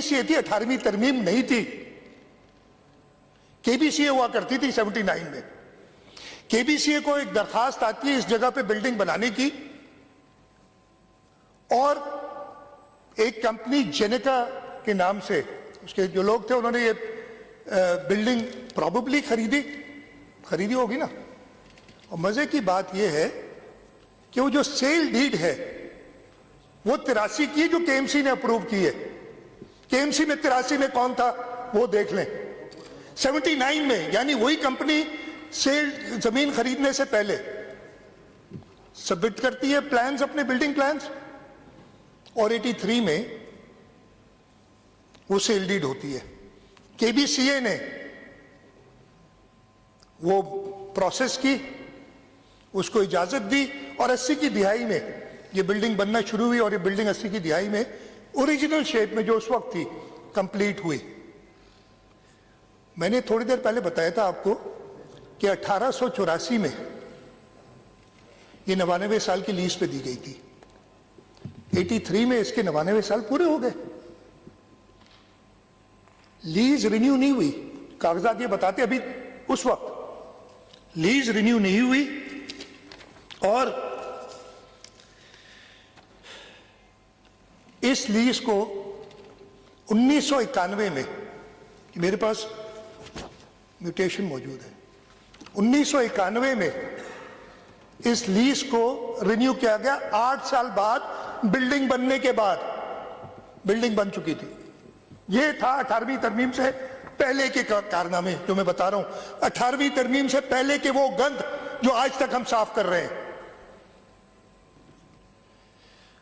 केबीसीए थी, 18वीं तरमीम नहीं थी। केबीसीए हुआ करती थी 79 में। केबीसीए को एक दरखास्त आती है इस जगह पे बिल्डिंग बनाने की, और एक कंपनी जेनेका के नाम से उसके जो लोग थे उन्होंने ये बिल्डिंग प्रॉबेबली खरीदी होगी ना। और मजे की बात यह है कि वो जो सेल डीड है वो 83 की, जो केएमसी ने अप्रूव की है। केएमसी में 83 में कौन था वो देख लें। 79 में यानी वही कंपनी सेल जमीन खरीदने से पहले सबमिट करती है प्लान्स, अपने बिल्डिंग प्लान्स, और 83 में वो सेल डीड होती है। केबीसीए ने वो प्रोसेस की, उसको इजाजत दी, और 80 की दिहाई में ये बिल्डिंग बनना शुरू हुई, और ये बिल्डिंग 80 की दिहाई में ओरिजिनल शेप में जो उस वक्त थी कंप्लीट हुई। मैंने थोड़ी देर पहले बताया था आपको कि 1884 में ये 99 साल की लीज पे दी गई थी। 83 में इसके 99 साल पूरे हो गए। लीज रिन्यू नहीं हुई, कागजात ये बताते अभी उस वक्त लीज रिन्यू नहीं हुई, और इस लीज को 1991 में, मेरे पास म्यूटेशन मौजूद है, 1991 में इस लीज को रिन्यू किया गया। 8 साल बाद बिल्डिंग बनने के बाद बिल्डिंग बन चुकी थी। ये था 18वीं तरमीम से पहले के कारनामे जो मैं बता रहा हूं। 18वीं तरमीम से पहले के वो गंद जो आज तक हम साफ कर रहे हैं।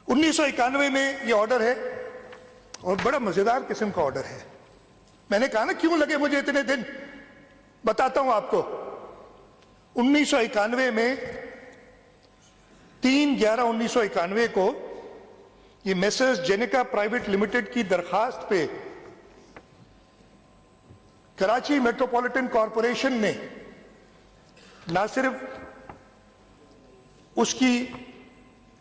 1991 में ये ऑर्डर है, और बड़ा मजेदार किस्म का ऑर्डर है। मैंने कहा ना क्यों लगे मुझे इतने दिन, बताता हूं आपको। 1991 में 3/11/1991 को ये मेसर्स जेनेका प्राइवेट लिमिटेड की दरखास्त पे कराची मेट्रोपॉलिटन कॉरपोरेशन ने ना सिर्फ उसकी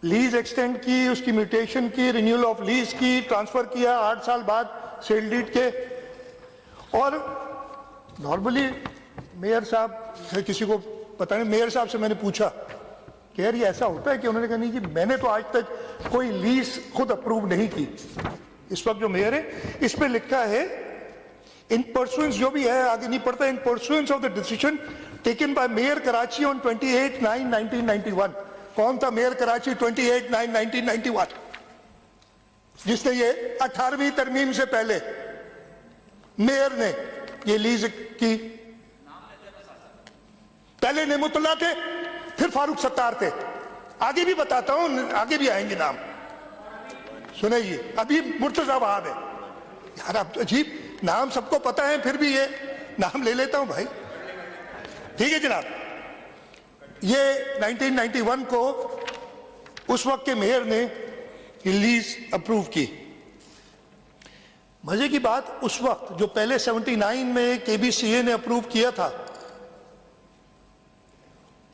लीज एक्सटेंड की, उसकी म्यूटेशन की, रिन्यूअल ऑफ लीज की, ट्रांसफर किया 8 साल बाद सेल डीड के। और नॉर्मली मेयर साहब, किसी को पता नहीं, मेयर साहब से मैंने पूछा कि यार ये ऐसा होता है कि उन्होंने कहा नहीं जी मैंने तो आज तक कोई लीज खुद अप्रूव नहीं की। इस वक्त जो मेयर है इस पे लिखा है इन परसुएंस, जो भी है आगे नहीं पड़ता, इन pursuance of the decision taken by mayor Karachi on 28/9/1991। कौन था मेयर कराची 28/9/1991 जिसने ये 18वीं तरमीम से पहले मेयर ने ये लीज की? पहले नेमुतुल्लाह थे, फिर फारूक सत्तार थे। आगे भी बताता हूं, आगे भी आएंगे नाम। सुनिए, अभी मुर्तजा वहाब है। यार अब तो अजीब नाम सबको पता है, फिर भी ये नाम ले लेता हूं भाई। ठीक है जनाब, ये 1991 को उस वक्त के मेयर ने लीज अप्रूव की। मजे की बात, उस वक्त जो पहले 79 में केबीसीए ने अप्रूव किया था,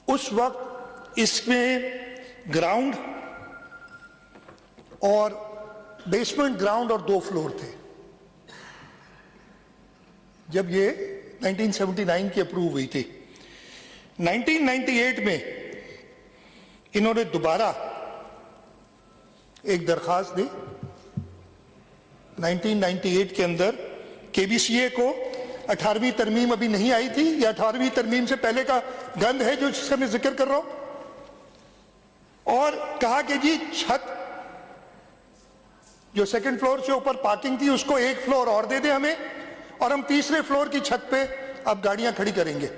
उस वक्त इसमें ग्राउंड और बेसमेंट ग्राउंड और 2 फ्लोर थे। जब ये 1979 की अप्रूव हुई थी, 1998 में इन्होंने दोबारा एक दरखास्त दी। 1998 के अंदर केबीसीए को 18वीं तरमीम अभी नहीं आई थी, या 18वीं तरमीम से पहले का गंद है जो जिसका मैं जिक्र कर रहा हूं, और कहा कि जी छत जो सेकंड फ्लोर से ऊपर पार्किंग थी उसको 1 फ्लोर और दे दे हमें, और हम 3रे फ्लोर की छत पे अब गाड़ियां खड़ी करेंगे।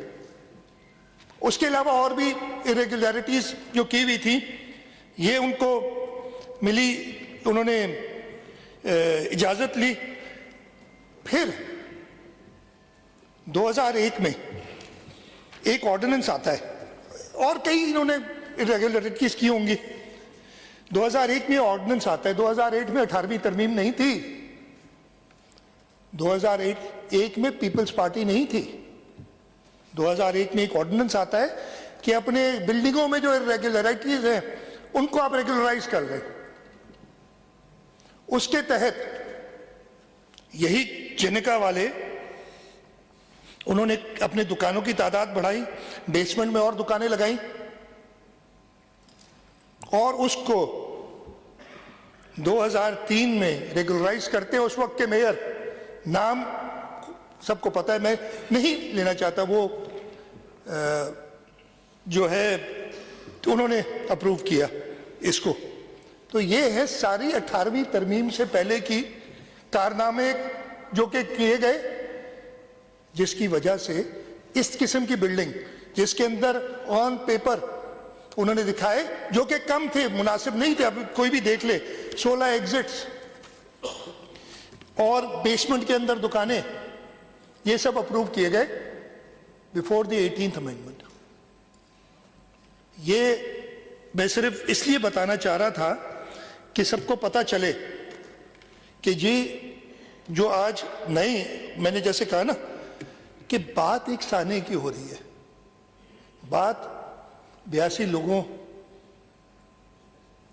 उसके अलावा और भी इरेगुलरिटीज जो की हुई थी ये उनको मिली, उन्होंने इजाजत ली। फिर 2001 में एक ऑर्डिनेंस आता है, और कई इन्होंने इरेगुलरिटीज की होंगी। 2001 में ऑर्डिनेंस आता है। 2001 में 18वीं तरमीम नहीं थी। 2001 में पीपल्स पार्टी नहीं थी। 2001 में एक ऑर्डिनेंस आता है कि अपने बिल्डिंगों में जो इरेगुलरिटीज हैं उनको आप रेगुलराइज कर दें। उसके तहत यही जिनका वाले उन्होंने अपने दुकानों की तादाद बढ़ाई, बेसमेंट में और दुकानें लगाई और उसको 2003 में रेगुलराइज करते हैं। उस वक्त के मेयर, नाम सबको पता है, मैं नहीं लेना चाहता, वो जो है उन्होंने अप्रूव किया इसको। तो ये है सारी 18वीं तरमीम से पहले की कारनामे जो कि किए गए, जिसकी वजह से इस किस्म की बिल्डिंग जिसके अंदर ऑन पेपर उन्होंने दिखाए जो कि कम थे, मुनासिब नहीं थे, अब कोई भी देख ले, 16 एग्जिट्स और बेसमेंट के अंदर दुकानें, ये सब अप्रूव किए गए बिफोर द 18th अमेंडमेंट। ये मैं सिर्फ इसलिए बताना चाह रहा था कि सबको पता चले कि जी जो आज नई, मैंने जैसे कहा ना कि बात एक साने की हो रही है, बात 82 लोगों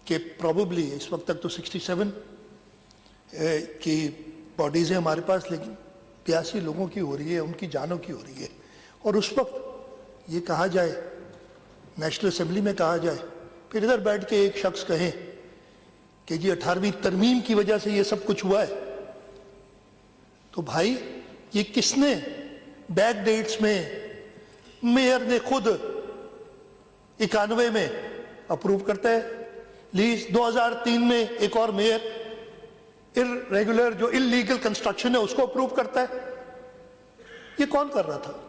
के, प्रॉबेबली इस वक्त तक तो 67 की बॉडीज है हमारे पास, लेकिन 82 लोगों की हो रही है, उनकी जानों की हो रही है। और उस वक्त ये कहा जाए, नेशनल असेंबली में कहा जाए, फिर इधर बैठ के एक शख्स कहे कि जी 18वीं तरमीम की वजह से ये सब कुछ हुआ है, तो भाई ये किसने बैक डेट्स में, मेयर ने खुद 91 में अप्रूव करता है लीज, 2003 में एक और मेयर इरेगुलर जो इलीगल कंस्ट्रक्शन है उसको अप्रूव करता है। ये कौन कर रहा था?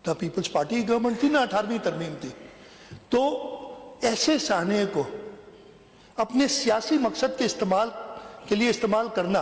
द पीपल्स पार्टी गवर्नमेंट थी ना, 18वीं तरमीम थी। तो ऐसे साने को अपने सियासी मकसद के लिए इस्तेमाल करना